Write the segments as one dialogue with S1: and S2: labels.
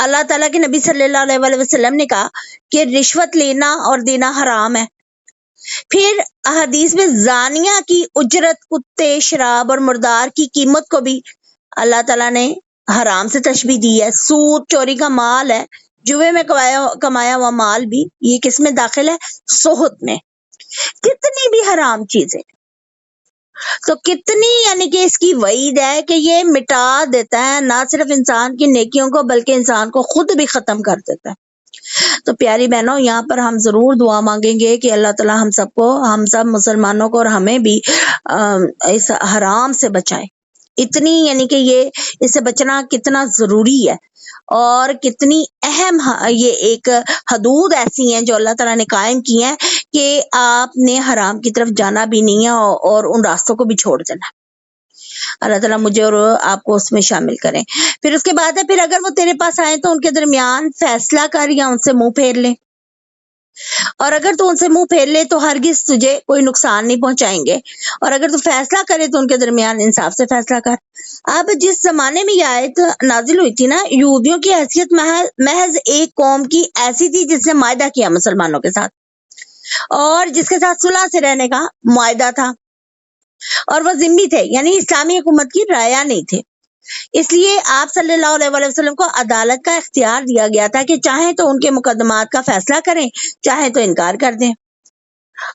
S1: اللہ تعالیٰ کے نبی صلی اللہ علیہ وسلم نے کہا کہ رشوت لینا اور دینا حرام ہے. پھر حدیث میں زانیہ کی اجرت، کتے، شراب اور مردار کی قیمت کو بھی اللہ تعالیٰ نے حرام سے تشبیہ دی ہے. سود چوری کا مال ہے، جوے میں کمایا ہوا مال بھی یہ کس میں داخل ہے؟ سہت میں. کتنی بھی حرام چیزیں، تو کتنی یعنی کہ اس کی وعید ہے کہ یہ مٹا دیتا ہے نہ صرف انسان کی نیکیوں کو بلکہ انسان کو خود بھی ختم کر دیتا ہے. تو پیاری بہنوں، یہاں پر ہم ضرور دعا مانگیں گے کہ اللہ تعالیٰ ہم سب کو، ہم سب مسلمانوں کو اور ہمیں بھی اس حرام سے بچائے. اتنی یعنی کہ یہ اس سے بچنا کتنا ضروری ہے اور کتنی اہم یہ ایک حدود ایسی ہیں جو اللہ تعالیٰ نے قائم کی ہیں کہ آپ نے حرام کی طرف جانا بھی نہیں ہے اور ان راستوں کو بھی چھوڑ دینا ہے. اللہ تعالیٰ مجھے اور آپ کو اس میں شامل کریں. پھر اس کے بعد ہے، پھر اگر وہ تیرے پاس آئیں تو ان کے درمیان فیصلہ کر یا ان سے منہ پھیر لے، اور اگر تو ان سے منہ پھیر لے تو ہرگز تجھے کوئی نقصان نہیں پہنچائیں گے، اور اگر تو فیصلہ کرے تو ان کے درمیان انصاف سے فیصلہ کر. اب جس زمانے میں یہ آیت نازل ہوئی تھی نا، یہودیوں کی حیثیت محض ایک قوم کی ایسی تھی جس نے معاہدہ کیا مسلمانوں کے ساتھ اور جس کے ساتھ صلح سے رہنے کا معاہدہ تھا، اور وہ ذمہ تھے، یعنی اسلامی حکومت کی رعایا نہیں تھے. اس لیے آپ صلی اللہ علیہ وسلم کو عدالت کا اختیار دیا گیا تھا کہ چاہیں تو ان کے مقدمات کا فیصلہ کریں، چاہیں تو انکار کر دیں.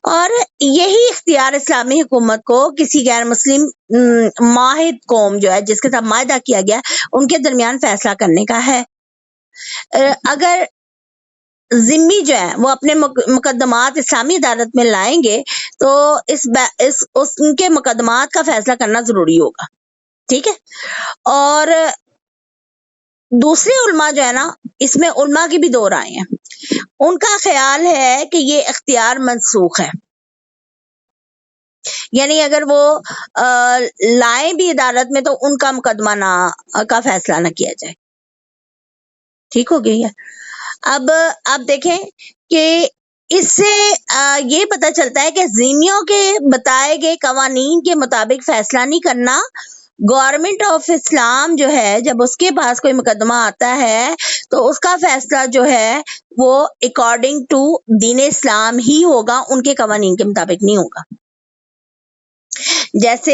S1: اور یہی اختیار اسلامی حکومت کو کسی غیر مسلم معاہد قوم جو ہے جس کے ساتھ معاہدہ کیا گیا ان کے درمیان فیصلہ کرنے کا ہے. اگر ذمہ جو ہے وہ اپنے مقدمات اسلامی عدالت میں لائیں گے تو ان کے مقدمات کا فیصلہ کرنا ضروری ہوگا. ٹھیک ہے. اور دوسرے علماء جو ہے نا، اس میں علماء کی بھی دو رائے ہیں. ان کا خیال ہے کہ یہ اختیار منسوخ ہے، یعنی اگر وہ لائیں بھی عدالت میں تو ان کا مقدمہ کا فیصلہ نہ کیا جائے. ٹھیک ہو گئی ہے. اب آپ دیکھیں کہ اس سے یہ پتہ چلتا ہے کہ ذمیوں کے بتائے گئے قوانین کے مطابق فیصلہ نہیں کرنا. گورنمنٹ آف اسلام جو ہے جب اس کے پاس کوئی مقدمہ آتا ہے تو اس کا فیصلہ جو ہے وہ اکارڈنگ ٹو دین اسلام ہی ہوگا، ان کے قوانین کے مطابق نہیں ہوگا. جیسے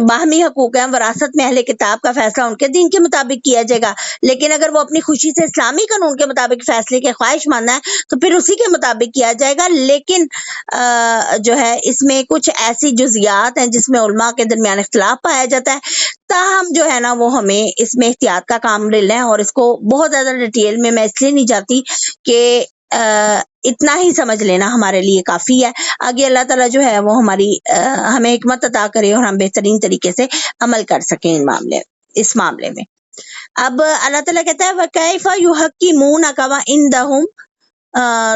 S1: باہمی حقوق ہیں، وراثت میں اہل کتاب کا فیصلہ ان کے دین کے مطابق کیا جائے گا، لیکن اگر وہ اپنی خوشی سے اسلامی قانون کے مطابق فیصلے کے خواہش مند ہے تو پھر اسی کے مطابق کیا جائے گا. لیکن جو ہے اس میں کچھ ایسی جزیات ہیں جس میں علماء کے درمیان اختلاف پایا جاتا ہے. تاہم جو ہے نا وہ ہمیں اس میں احتیاط کا کام لے لیں، اور اس کو بہت زیادہ ڈیٹیل میں اس لیے نہیں جاتی کہ اتنا ہی سمجھ لینا ہمارے لیے کافی ہے. آگے اللہ تعالیٰ جو ہے وہ ہمیں حکمت عطا کرے اور ہم بہترین طریقے سے عمل کر سکیں اس معاملے میں. اب اللہ تعالیٰ کہتا ہے وَكَيْفَ يُحَكِّمُونَكَ وَعِندَهُمْ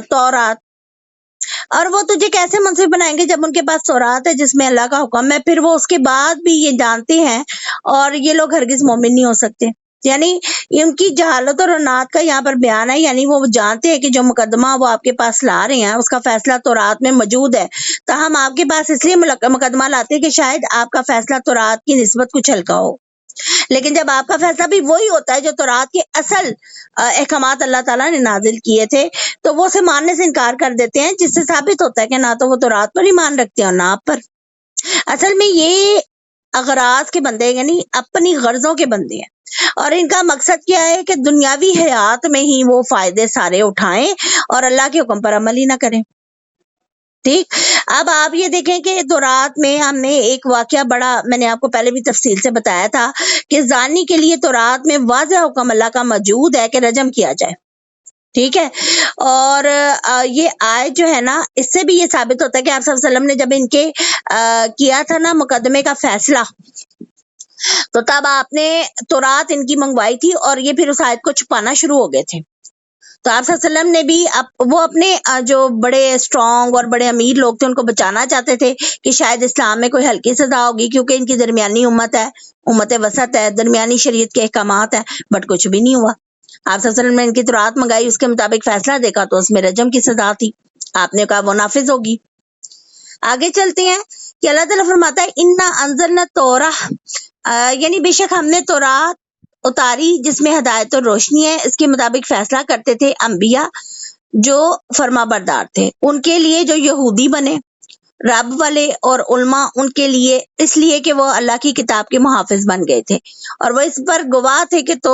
S1: تورات، اور وہ تجھے کیسے منصف بنائیں گے جب ان کے پاس تورات ہے جس میں اللہ کا حکم ہے، پھر وہ اس کے بعد بھی یہ جانتے ہیں اور یہ لوگ ہرگز مومن نہیں ہو سکتے. یعنی ان کی جہالت اور عناد کا یہاں پر بیان ہے، یعنی وہ جانتے ہیں کہ جو مقدمہ وہ آپ کے پاس لا رہے ہیں اس کا فیصلہ تورات میں موجود ہے، تاہم آپ کے پاس اس لیے مقدمہ لاتے ہیں کہ شاید آپ کا فیصلہ تورات کی نسبت کچھ ہلکا ہو. لیکن جب آپ کا فیصلہ بھی وہی ہوتا ہے جو تورات کے اصل احکامات اللہ تعالیٰ نے نازل کیے تھے، تو وہ اسے ماننے سے انکار کر دیتے ہیں، جس سے ثابت ہوتا ہے کہ نہ تو وہ تورات پر ایمان رکھتے ہیں اور نہ آپ پر. اصل میں یہ اغراض کے بندے یعنی اپنی غرضوں کے بندے ہیں، اور ان کا مقصد کیا ہے کہ دنیاوی حیات میں ہی وہ فائدے سارے اٹھائیں اور اللہ کے حکم پر عمل ہی نہ کریں. ٹھیک. اب آپ یہ دیکھیں کہ تورات میں ہم نے ایک واقعہ میں نے آپ کو پہلے بھی تفصیل سے بتایا تھا کہ زانی کے لیے تورات میں واضح حکم اللہ کا موجود ہے کہ رجم کیا جائے. ٹھیک ہے. اور یہ آیت جو ہے نا اس سے بھی یہ ثابت ہوتا ہے کہ آپ صلی اللہ علیہ وسلم نے جب ان کے کیا تھا نا مقدمے کا فیصلہ، تو تب آپ نے تورات ان کی منگوائی تھی اور یہ پھر اس آیت کو چھپانا شروع ہو گئے تھے. تو آپ صلی اللہ علیہ وسلم نے بھی وہ اپنے جو بڑے اسٹرانگ اور بڑے امیر لوگ تھے ان کو بچانا چاہتے تھے کہ شاید اسلام میں کوئی ہلکی سزا ہوگی کیونکہ ان کی درمیانی امت ہے، امت وسط ہے، درمیانی شریعت کے احکامات ہیں، بٹ کچھ بھی نہیں ہوا. آپ صلی اللہ علیہ وسلم نے ان کی تورات منگائی، اس کے مطابق فیصلہ دیکھا تو اس میں رجم کی سزا تھی. آپ نے کہا وہ نافذ ہوگی. آگے چلتے ہیں کہ اللہ تعالیٰ فرماتا ہے اِنَّا أَنزَلْنَا التَّوْرَاةَ، یعنی بے شک ہم نے تورات اتاری جس میں ہدایت اور روشنی ہے، اس کے مطابق فیصلہ کرتے تھے انبیاء جو فرما بردار تھے، ان کے لیے جو یہودی بنے رب والے، اور علماء ان کے لیے اس لیے کہ وہ اللہ کی کتاب کے محافظ بن گئے تھے، اور وہ اس پر گواہ تھے کہ تو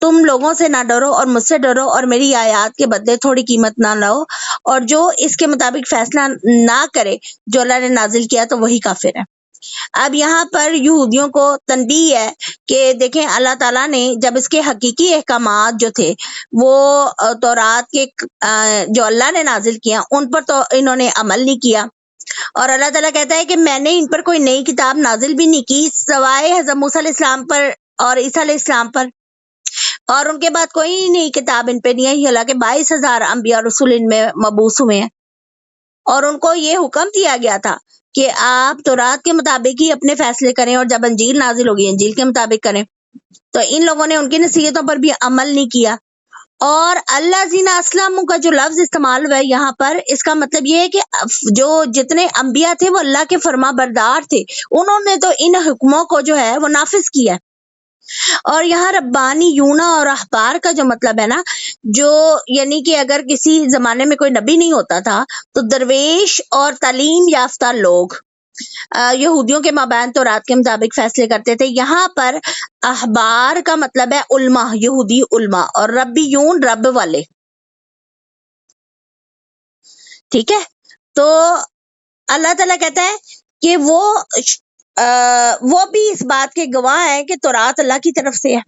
S1: تم لوگوں سے نہ ڈرو اور مجھ سے ڈرو، اور میری آیات کے بدلے تھوڑی قیمت نہ لو، اور جو اس کے مطابق فیصلہ نہ کرے جو اللہ نے نازل کیا تو وہی کافر ہے۔ اب یہاں پر یہودیوں کو تنبیہ ہے کہ دیکھیں اللہ تعالیٰ نے جب اس کے حقیقی احکامات جو تھے وہ تورات کے جو اللہ نے نازل کیا ان پر تو انہوں نے عمل نہیں کیا، اور اللہ تعالیٰ کہتا ہے کہ میں نے ان پر کوئی نئی کتاب نازل بھی نہیں کی سوائے حضرت موسیٰ علیہ السلام پر اور عیسیٰ علیہ السلام پر، اور ان کے بعد کوئی نئی کتاب ان پہ نہیں ہے، حالانکہ 22,000 انبیاء رسول ان میں مبعوث ہوئے ہیں، اور ان کو یہ حکم دیا گیا تھا کہ آپ تورات کے مطابق ہی اپنے فیصلے کریں، اور جب انجیل نازل ہوگی انجیل کے مطابق کریں، تو ان لوگوں نے ان کی نصیحتوں پر بھی عمل نہیں کیا۔ اور اللہ زینا اسلم کا جو لفظ استعمال ہوا ہے یہاں پر، اس کا مطلب یہ ہے کہ جو جتنے انبیاء تھے وہ اللہ کے فرما بردار تھے، انہوں نے تو ان حکموں کو جو ہے وہ نافذ کیا ہے۔ اور یہاں ربانی یونا اور احبار کا جو مطلب ہے نا، جو یعنی کہ اگر کسی زمانے میں کوئی نبی نہیں ہوتا تھا تو درویش اور تعلیم یافتہ لوگ یہودیوں کے مابین تورات کے مطابق فیصلے کرتے تھے۔ یہاں پر احبار کا مطلب ہے علماء، یہودی علماء، اور ربیون رب والے، ٹھیک ہے۔ تو اللہ تعالیٰ کہتا ہے کہ وہ بھی اس بات کے گواہ ہیں کہ تورات اللہ کی طرف سے ہے،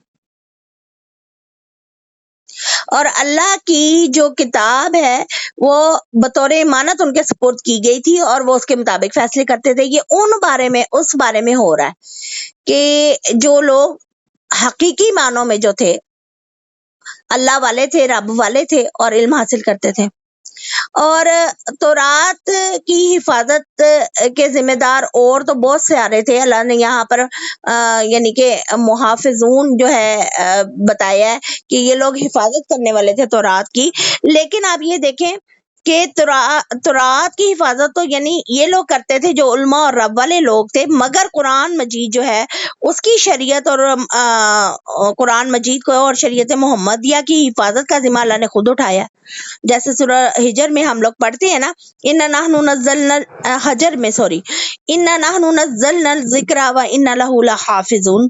S1: اور اللہ کی جو کتاب ہے وہ بطور امانت ان کے سپرد کی گئی تھی، اور وہ اس کے مطابق فیصلے کرتے تھے۔ یہ اس بارے میں ہو رہا ہے کہ جو لوگ حقیقی معنوں میں جو تھے اللہ والے تھے، رب والے تھے، اور علم حاصل کرتے تھے، اور تورات کی حفاظت کے ذمہ دار اور تو بہت سارے تھے۔ اللہ نے یہاں پر یعنی کہ محافظون جو ہے بتایا ہے کہ یہ لوگ حفاظت کرنے والے تھے تورات کی، لیکن آپ یہ دیکھیں کہ تورات کی حفاظت تو یعنی یہ لوگ کرتے تھے جو علماء اور رب والے لوگ تھے، مگر قرآن مجید جو ہے اس کی شریعت اور قرآن مجید کو اور شریعت محمدیہ کی حفاظت کا ذمہ اللہ نے خود اٹھایا، جیسے سورہ ہجر میں ہم لوگ پڑھتے ہیں نا، اِنَّا نَحْنُ نَزَّلْنَا اِنَّا نَحْنُ نَزَّلْنَا الذِّكْرَ وَإِنَّا لَهُ لَحَافِظُونَ،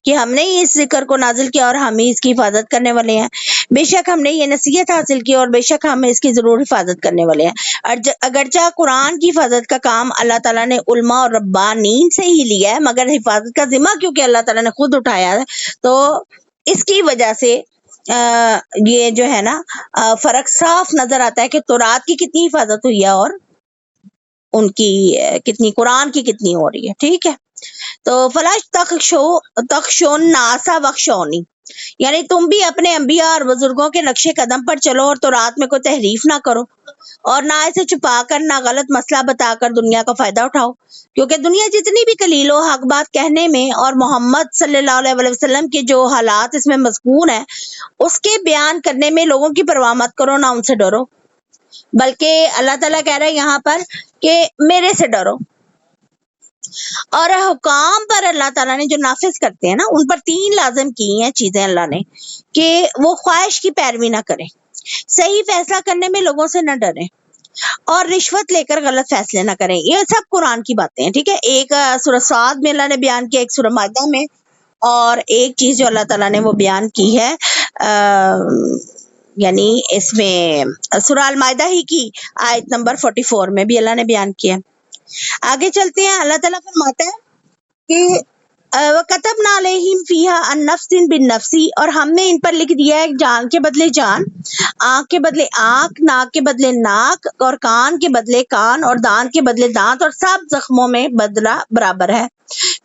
S1: کہ ہم نے اس ذکر کو نازل کیا اور ہم ہی اس کی حفاظت کرنے والے ہیں، بے شک ہم نے یہ نصیحت حاصل کی اور بے شک ہم اس کی ضرور حفاظت کرنے والے ہیں۔ اگرچہ قرآن کی حفاظت کا کام اللہ تعالیٰ نے علماء اور ربانین سے ہی لیا ہے، مگر حفاظت کا ذمہ کیونکہ اللہ تعالیٰ نے خود اٹھایا ہے، تو اس کی وجہ سے یہ جو ہے نا فرق صاف نظر آتا ہے کہ تورات کی کتنی حفاظت ہوئی ہے اور ان کی کتنی، قرآن کی کتنی ہو رہی ہے، ٹھیک ہے۔ تو فلاش تخشون ناسا وخشونی، یعنی تم بھی اپنے انبیاء اور بزرگوں کے نقش قدم پر چلو، اور تورات میں کوئی تحریف نہ کرو، اور نہ اسے چھپا کر نہ غلط مسئلہ بتا کر دنیا کا فائدہ اٹھاؤ، کیونکہ دنیا جتنی بھی قلیل و حق بات کہنے میں اور محمد صلی اللہ علیہ وسلم کے جو حالات اس میں مذکور ہیں اس کے بیان کرنے میں لوگوں کی پرواہ مت کرو، نہ ان سے ڈرو، بلکہ اللہ تعالیٰ کہہ رہے ہیں یہاں پر کہ میرے سے ڈرو۔ اور حکام پر اللہ تعالیٰ نے جو نافذ کرتے ہیں نا، ان پر 3 لازم کی ہیں چیزیں اللہ نے، کہ وہ خواہش کی پیروی نہ کریں، صحیح فیصلہ کرنے میں لوگوں سے نہ ڈریں، اور رشوت لے کر غلط فیصلے نہ کریں۔ یہ سب قرآن کی باتیں ہیں، ٹھیک ہے۔ ایک سورہ صاد میں اللہ نے بیان کیا، ایک سورہ مائدہ میں، اور ایک چیز جو اللہ تعالیٰ نے وہ بیان کی ہے یعنی اس میں سورہ المائدہ ہی کی آیت نمبر 44 میں بھی اللہ نے بیان کیا۔ آگے چلتے ہیں، اللہ تعالیٰ فرماتا ہے کہ وَكَتَبْنَا عَلَيْهِمْ فِيهَا النَّفْسٍ بِالنَّفْسِ، اور ہم نے ان پر لکھ دیا ہے جان کے بدلے جان، آنکھ کے بدلے آنکھ، ناک کے بدلے ناک، اور کان کے بدلے کان، اور دانت کے بدلے دانت، اور سب زخموں میں بدلہ برابر ہے۔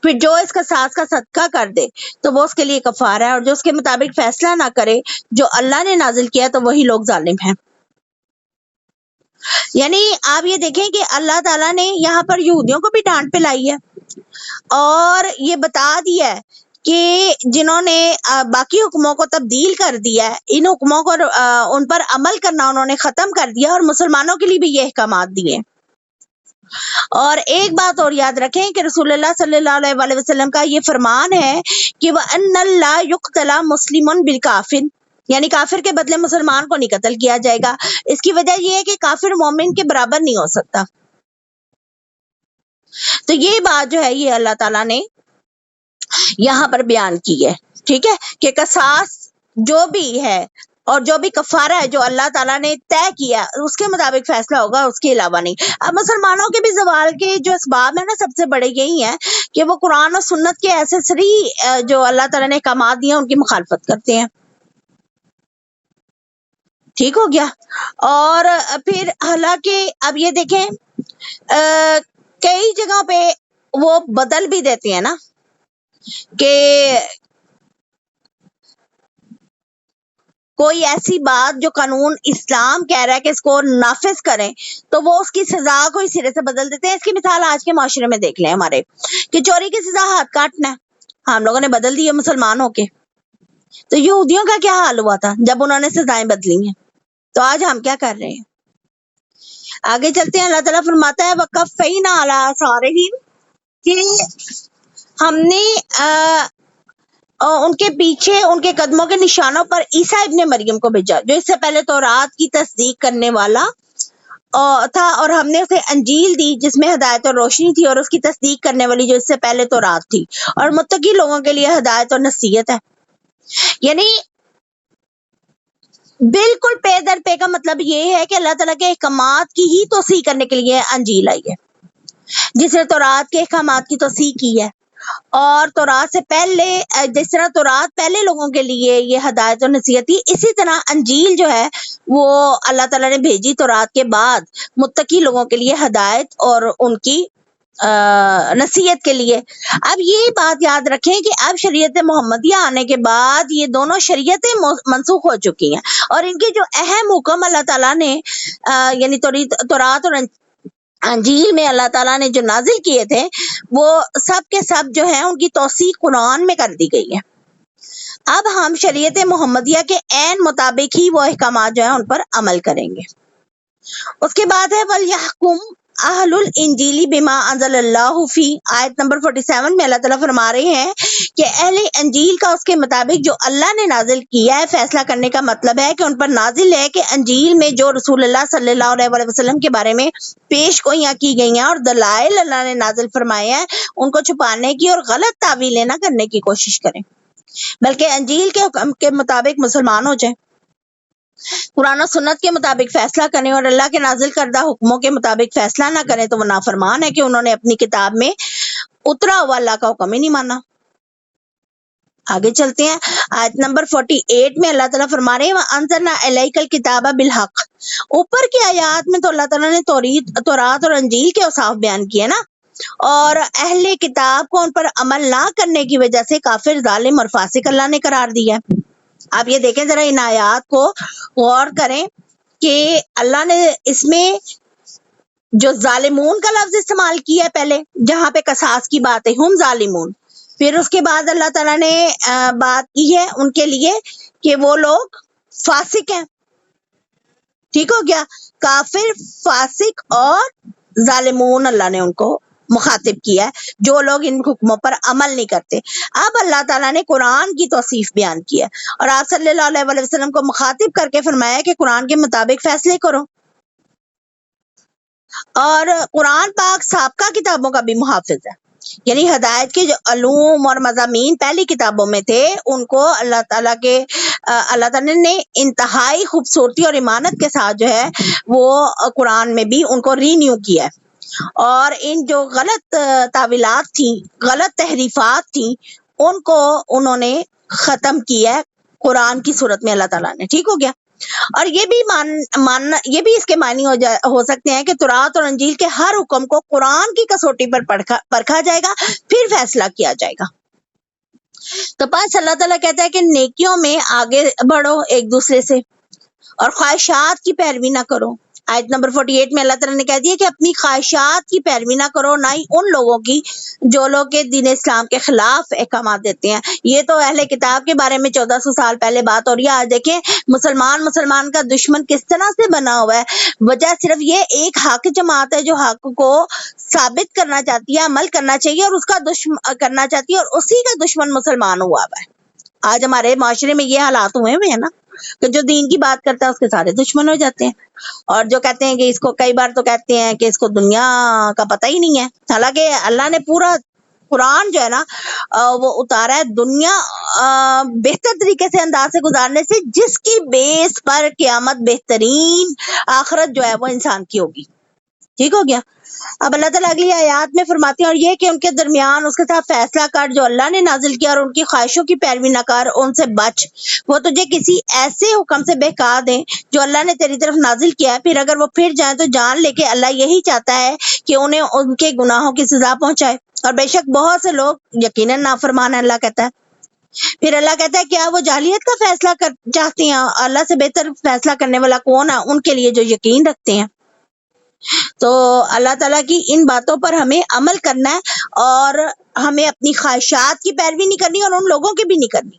S1: پھر جو اس کا ساتھ کا صدقہ کر دے تو وہ اس کے لیے کفارہ ہے، اور جو اس کے مطابق فیصلہ نہ کرے جو اللہ نے نازل کیا تو وہی لوگ ظالم ہیں۔ یعنی آپ یہ دیکھیں کہ اللہ تعالیٰ نے یہاں پر یہودیوں کو بھی ڈانٹ پلائی ہے، اور یہ بتا دیا ہے کہ جنہوں نے باقی حکموں کو تبدیل کر دیا ہے، ان حکموں کو ان پر عمل کرنا انہوں نے ختم کر دیا، اور مسلمانوں کے لیے بھی یہ احکامات دیے۔ اور ایک بات اور یاد رکھیں کہ رسول اللہ صلی اللہ علیہ وسلم کا یہ فرمان ہے کہ وَأَنَّ اللَّهَ يُقْتَلَ مُسْلِمٌ بِالْكَافِرِ، یعنی کافر کے بدلے مسلمان کو نہیں قتل کیا جائے گا۔ اس کی وجہ یہ ہے کہ کافر مومن کے برابر نہیں ہو سکتا۔ تو یہ بات جو ہے یہ اللہ تعالیٰ نے یہاں پر بیان کی ہے، ٹھیک ہے، کہ قصاص جو بھی ہے اور جو بھی کفارہ ہے جو اللہ تعالیٰ نے طے کیا اس کے مطابق فیصلہ ہوگا، اس کے علاوہ نہیں۔ اب مسلمانوں کے بھی زوال کے جو اسباب ہیں نا سب سے بڑے یہی ہیں کہ وہ قرآن اور سنت کے ایسے صریح جو اللہ تعالیٰ نے احکامات دیے ہیں ان کی مخالفت کرتے ہیں۔ ٹھیک ہو گیا۔ اور پھر حالانکہ اب یہ دیکھیں کئی جگہوں پہ وہ بدل بھی دیتے ہیں نا کہ کوئی ایسی بات جو قانون اسلام کہہ رہا ہے کہ اس کو نافذ کریں تو وہ اس کی سزا کو اس سرے سے بدل دیتے ہیں۔ اس کی مثال آج کے معاشرے میں دیکھ لیں ہمارے کہ چوری کی سزا ہاتھ کاٹنا ہے، ہم لوگوں نے بدل دی ہے مسلمان ہو کے۔ تو یہودیوں کا کیا حال ہوا تھا جب انہوں نے سزائیں بدلی ہیں؟ تو آج ہم کیا کر رہے ہیں؟ آگے چلتے ہیں۔ اللہ تعالیٰ فرماتا ہے وَقَفَّيْنَا عَلَىٰ آثَارِهِمْ، کہ ہم نے ان کے پیچھے ان کے قدموں کے نشانوں پر عیسیٰ ابن مریم کو بھیجا جو اس سے پہلے تورات کی تصدیق کرنے والا تھا، اور ہم نے اسے انجیل دی جس میں ہدایت اور روشنی تھی، اور اس کی تصدیق کرنے والی جو اس سے پہلے تورات تھی، اور متقی لوگوں کے لیے ہدایت اور نصیحت ہے۔ یعنی بالکل پے در پے کا مطلب یہ ہے کہ اللہ تعالیٰ کے احکامات کی ہی توسیع کرنے کے لیے انجیل آئی ہے، جس نے تورات کے احکامات کی توسیع کی ہے، اور تورات سے پہلے جس طرح تورات پہلے لوگوں کے لیے یہ ہدایت اور نصیحت تھی، اسی طرح انجیل جو ہے وہ اللہ تعالیٰ نے بھیجی تورات کے بعد متقی لوگوں کے لیے ہدایت اور ان کی نصیحت کے لیے۔ اب یہ بات یاد رکھیں کہ اب شریعت محمدیہ آنے کے بعد یہ دونوں شریعتیں منسوخ ہو چکی ہیں، اور ان کے جو اہم حکم اللہ تعالیٰ نے یعنی تورات اور انجیل میں اللہ تعالیٰ نے جو نازل کیے تھے وہ سب کے سب جو ہیں ان کی توثیق قرآن میں کر دی گئی ہے۔ اب ہم شریعت محمدیہ کے عین مطابق ہی وہ احکامات جو ہیں ان پر عمل کریں گے۔ اس کے بعد ہے وَلْيَحْكُمْ اہل الانجیل بما انزل اللہ فی، آیت نمبر 47 میں اللہ تعالیٰ فرما رہے ہیں کہ اہل انجیل کا اس کے مطابق جو اللہ نے نازل کیا ہے فیصلہ کرنے کا مطلب ہے کہ ان پر نازل ہے کہ انجیل میں جو رسول اللہ صلی اللہ علیہ وسلم کے بارے میں پیش گوئیاں کی گئی ہیں اور دلائل اللہ نے نازل فرمائے ہیں ان کو چھپانے کی اور غلط تعویلیں نہ کرنے کی کوشش کریں، بلکہ انجیل کے حکم کے مطابق مسلمان ہو جائیں، قرآن و سنت کے مطابق فیصلہ کریں، اور اللہ کے نازل کردہ حکموں کے مطابق فیصلہ نہ کریں تو وہ نافرمان ہے کہ انہوں نے اپنی کتاب میں اترا ہوا اللہ کا حکم ہی نہیں مانا۔ آگے چلتے ہیں۔ آیت نمبر 48 میں اللہ تعالیٰ فرما رہے ہیں وَأَنزَلْنَا إِلَيْكَ الْكِتَابَ بِالْحَقِّ، اوپر کی آیات میں تو اللہ تعالیٰ نے تورات اور انجیل کے اوصاف بیان کیے نا، اور اہل کتاب کو ان پر عمل نہ کرنے کی وجہ سے کافر، ظالم اور فاسق اللہ نے قرار دیا ہے۔ آپ یہ دیکھیں ذرا ان آیات کو غور کریں کہ اللہ نے اس میں جو ظالمون کا لفظ استعمال کیا ہے پہلے جہاں پہ قصاص کی بات ہے، ہم ظالمون، پھر اس کے بعد اللہ تعالیٰ نے بات کی ہے ان کے لیے کہ وہ لوگ فاسق ہیں۔ ٹھیک ہو گیا، کافر، فاسق اور ظالمون اللہ نے ان کو مخاطب کیا ہے جو لوگ ان حکموں پر عمل نہیں کرتے۔ اب اللہ تعالیٰ نے قرآن کی توصیف بیان کی ہے اور آپ صلی اللہ علیہ وسلم کو مخاطب کر کے فرمایا کہ قرآن کے مطابق فیصلے کرو، اور قرآن پاک سابقہ کتابوں کا بھی محافظ ہے، یعنی ہدایت کے جو علوم اور مضامین پہلی کتابوں میں تھے ان کو اللہ تعالیٰ نے انتہائی خوبصورتی اور ایمانت کے ساتھ جو ہے وہ قرآن میں بھی ان کو رینیو کیا ہے، اور ان جو غلط تعویلات تھیں، غلط تحریفات تھیں، ان کو انہوں نے ختم کیا ہے قرآن کی صورت میں اللہ تعالیٰ نے۔ ٹھیک ہو گیا، اور یہ بھی ماننا، یہ بھی اس کے معنی ہو سکتے ہیں کہ تورات اور انجیل کے ہر حکم کو قرآن کی کسوٹی پر پرکھا جائے گا، پھر فیصلہ کیا جائے گا۔ تو پس اللہ تعالیٰ کہتا ہے کہ نیکیوں میں آگے بڑھو ایک دوسرے سے، اور خواہشات کی پیروی نہ کرو، آیت نمبر 48 میں اللہ تعالیٰ نے کہہ دیا کہ اپنی خواہشات کی پیروی نہ کرو، نہ ہی ان لوگوں کی جو لوگ کے دین اسلام کے خلاف احکامات دیتے ہیں۔ یہ تو اہل کتاب کے بارے میں 1400 سال پہلے بات ہو رہی ہے۔ آج دیکھیں مسلمان کا دشمن کس طرح سے بنا ہوا ہے۔ وجہ صرف یہ ایک حق جماعت ہے جو حق کو ثابت کرنا چاہتی ہے، عمل کرنا چاہیے اور اس کا دشمن کرنا چاہتی ہے، اور اسی کا دشمن مسلمان ہوا ہے۔ آج ہمارے معاشرے میں یہ حالات ہوئے ہیں نا کہ جو دین کی بات کرتا ہے اس کے سارے دشمن ہو جاتے ہیں، اور جو کہتے ہیں کہ اس کو کئی بار تو کہتے ہیں کہ اس کو دنیا کا پتہ ہی نہیں ہے، حالانکہ اللہ نے پورا قرآن جو ہے نا وہ اتارا ہے دنیا بہتر طریقے سے انداز سے گزارنے سے، جس کی بیس پر قیامت بہترین آخرت جو ہے وہ انسان کی ہوگی۔ ٹھیک ہو گیا۔ اب اللہ تعالیٰ اگلی آیات میں فرماتے ہیں اور یہ کہ ان کے درمیان اس کے ساتھ فیصلہ کر جو اللہ نے نازل کیا، اور ان کی خواہشوں کی پیروی نہ کر، ان سے بچ، وہ تجھے کسی ایسے حکم سے بہکا دیں جو اللہ نے تیری طرف نازل کیا ہے، پھر اگر وہ پھر جائیں تو جان لے کہ اللہ یہی چاہتا ہے کہ انہیں ان کے گناہوں کی سزا پہنچائے، اور بے شک بہت سے لوگ یقیناً نافرمان ہیں۔ اللہ کہتا ہے، پھر اللہ کہتا ہے کیا وہ جاہلیت کا فیصلہ چاہتے ہیں؟ اللہ سے بہتر فیصلہ کرنے والا کون ہے ان کے لیے جو یقین رکھتے ہیں۔ تو اللہ تعالیٰ کی ان باتوں پر ہمیں عمل کرنا ہے، اور ہمیں اپنی خواہشات کی پیروی نہیں کرنی اور ان لوگوں کی بھی نہیں کرنی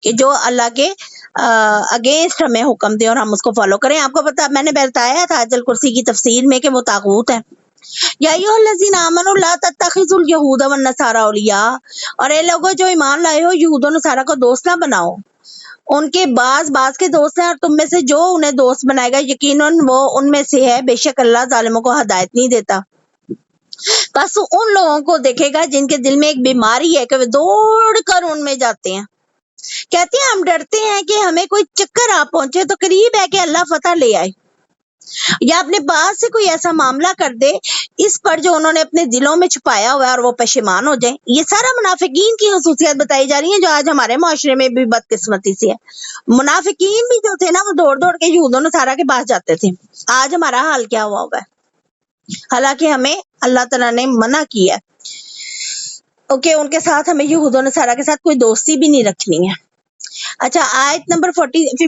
S1: کہ جو اللہ کے اگینسٹ ہمیں حکم دیں اور ہم اس کو فالو کریں۔ آپ کو پتا میں نے بتایا تھا آیت الکرسی کی تفسیر میں کہ وہ طاغوت ہے۔ یا ایھا الذین آمنوا لا تتخذوا اليہود والنصارى اولیاء، اور اے لوگوں جو ایمان لائے ہو یہود و نصارہ کو دوست نہ بناؤ، ان کے بعض کے دوست ہیں، اور تم میں سے جو انہیں دوست بنائے گا یقیناً وہ ان میں سے ہے، بے شک اللہ ظالموں کو ہدایت نہیں دیتا۔ بس ان لوگوں کو دیکھے گا جن کے دل میں ایک بیماری ہے کہ وہ دوڑ کر ان میں جاتے ہیں، کہتے ہیں ہم ڈرتے ہیں کہ ہمیں کوئی چکر آ پہنچے تو قریب ہے کہ اللہ فتح لے آئے، یا اپنے پاس سے کوئی ایسا معاملہ کر دے اس پر جو انہوں نے اپنے دلوں میں چھپایا ہوا ہے اور وہ پشیمان ہو جائیں۔ یہ سارا منافقین کی خصوصیت بتائی جا رہی ہیں جو آج ہمارے معاشرے میں بھی بدقسمتی سے ہے۔ منافقین بھی جو تھے نا وہ دوڑ دوڑ کے یہود و نصارہ کے پاس جاتے تھے۔ آج ہمارا حال کیا ہوا ہوگا؟ حالانکہ ہمیں اللہ تعالیٰ نے منع کیا ہے اوکے ان کے ساتھ، ہمیں یہود و نصارہ کے ساتھ کوئی دوستی بھی نہیں رکھنی ہے۔ اچھا، آیت نمبر 53 ہے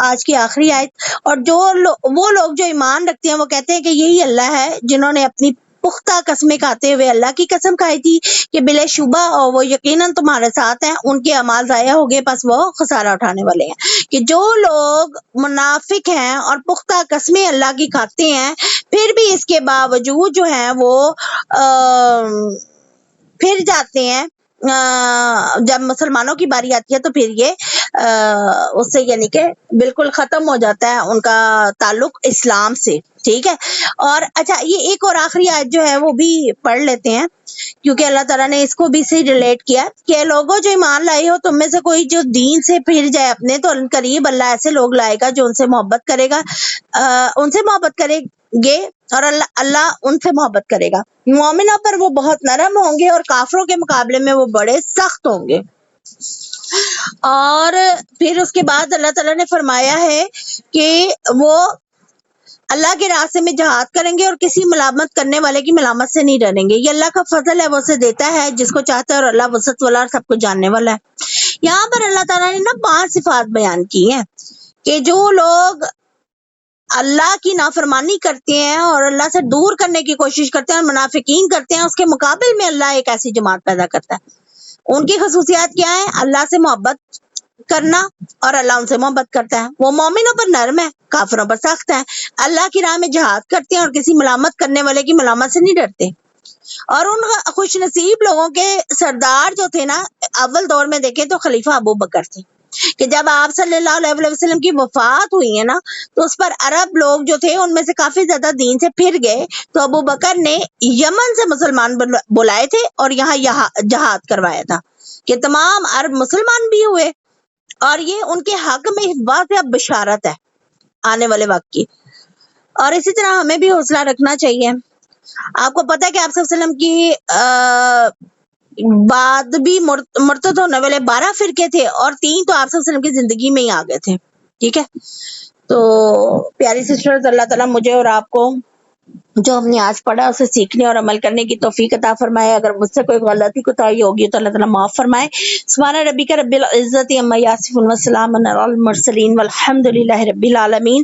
S1: آج کی آخری آیت، اور وہ لوگ جو ایمان رکھتے ہیں وہ کہتے ہیں کہ یہی اللہ ہے جنہوں نے اپنی پختہ قسمیں کھاتے ہوئے اللہ کی قسم کھائی تھی کہ بلا شبہ وہ یقیناً تمہارے ساتھ ہیں، ان کے اعمال ضائع ہو گئے پس وہ خسارہ اٹھانے والے ہیں۔ کہ جو لوگ منافق ہیں اور پختہ قسمیں اللہ کی کھاتے ہیں، پھر بھی اس کے باوجود جو ہیں وہ پھر جاتے ہیں، جب مسلمانوں کی باری آتی ہے تو پھر یہ اس سے یعنی کہ بالکل ختم ہو جاتا ہے ان کا تعلق اسلام سے۔ ٹھیک ہے، اور اچھا یہ ایک اور آخری آیت جو ہے وہ بھی پڑھ لیتے ہیں کیونکہ اللہ تعالیٰ نے اس کو بھی سے ریلیٹ کیا کہ لوگوں جو ایمان لائے ہو تم میں سے کوئی جو دین سے پھر جائے اپنے، تو قریب اللہ ایسے لوگ لائے گا جو ان سے محبت کرے گا، ان سے محبت کرے گے اور اللہ ان سے محبت کرے گا۔ مومنوں پر وہ بہت نرم ہوں گے اور کافروں کے مقابلے میں وہ بڑے سخت ہوں گے۔ اور پھر اس کے بعد اللہ تعالیٰ نے فرمایا ہے کہ وہ اللہ کے راستے میں جہاد کریں گے اور کسی ملامت کرنے والے کی ملامت سے نہیں ڈریں گے۔ یہ اللہ کا فضل ہے، وہ اسے دیتا ہے جس کو چاہتا ہے، اور اللہ وسعت والا اور سب کو جاننے والا ہے۔ یہاں پر اللہ تعالیٰ نے 5 صفات بیان کی ہیں کہ جو لوگ اللہ کی نافرمانی کرتے ہیں اور اللہ سے دور کرنے کی کوشش کرتے ہیں اور منافقین کرتے ہیں، اس کے مقابل میں اللہ ایک ایسی جماعت پیدا کرتا ہے۔ ان کی خصوصیات کیا ہیں؟ اللہ سے محبت کرنا، اور اللہ ان سے محبت کرتا ہے۔ وہ مومنوں پر نرم ہے، کافروں پر سخت ہے، اللہ کی راہ میں جہاد کرتے ہیں اور کسی ملامت کرنے والے کی ملامت سے نہیں ڈرتے۔ اور ان خوش نصیب لوگوں کے سردار جو تھے نا اول دور میں دیکھیں تو خلیفہ ابو بکر تھے، کہ جب آپ صلی اللہ علیہ وسلم کی وفات ہوئی ہے نا تو اس پر عرب لوگ جو تھے ان میں سے کافی زیادہ دین سے پھر گئے، تو ابو بکر نے یمن سے مسلمان بلائے تھے اور یہاں جہاد کروایا تھا کہ تمام عرب مسلمان بھی ہوئے، اور یہ ان کے حق میں واضح بشارت ہے آنے والے وقت کی۔ اور اسی طرح ہمیں بھی حوصلہ رکھنا چاہیے۔ آپ کو پتہ ہے کہ آپ صلی اللہ علیہ وسلم کی بعد بھی مرتد ہونے والے 12 فرقے تھے، اور 3 تو آپ صلی اللہ علیہ وسلم کی زندگی میں ہی آ گئے تھے۔ ٹھیک ہے، تو پیاری سسٹرز، اللہ تعالیٰ مجھے اور آپ کو جو ہم نے آج پڑھا اسے سیکھنے اور عمل کرنے کی توفیق عطا فرمائے۔ اگر مجھ سے کوئی غلطی کوتاہی ہوگی تو اللہ تعالیٰ معاف فرمائے۔ سبحان ربک رب العزت عما یصفون وسلام علی المرسلین والحمد للہ رب العالمین۔